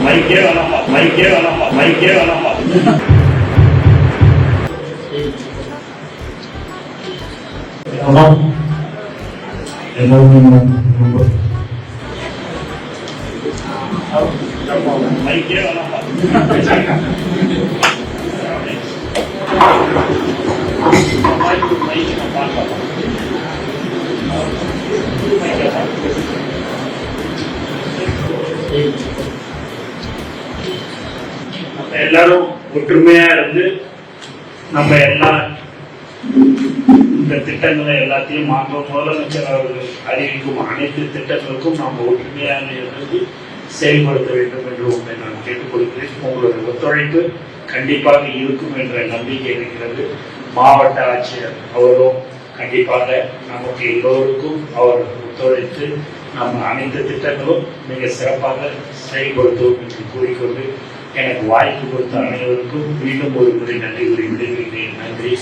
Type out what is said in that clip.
மைக்கே வேணாமா, மைக்கே வேணாமா, மைக்கே வேணாமா. மைக்கே வேணாமா. நம்ம எல்லாரும் ஒற்றுமையா இருந்து நம்ம எல்லா இந்த திட்டங்களை எல்லாத்தையும் மாற்றம் முதலமைச்சர் அவர்கள் அறிவிக்கும் அனைத்து திட்டங்களுக்கும் நாம் ஒற்றுமையாக இருந்து செயல்படுத்த வேண்டும் என்று உங்களை நான் கேட்டுக்கொள்கிறேன். உங்களுடைய ஒத்துழைப்பு கண்டிப்பாக இருக்கும் என்ற நம்பிக்கை இருக்கிறது. மாவட்ட ஆட்சியர் அவரும் கண்டிப்பாக நமக்கு எல்லோருக்கும் அவர் ஒத்துழைத்து நம்ம அனைத்து திட்டங்களும் மிக சிறப்பாக செயல்படுத்துவோம் என்று கூறிக்கொண்டு எனக்கு வாய்ப்பு கொடுத்த அனைவருக்கும் மீண்டும் ஒரு முறை நன்றி கூறி விடைபெறுகிறேன். நன்றி.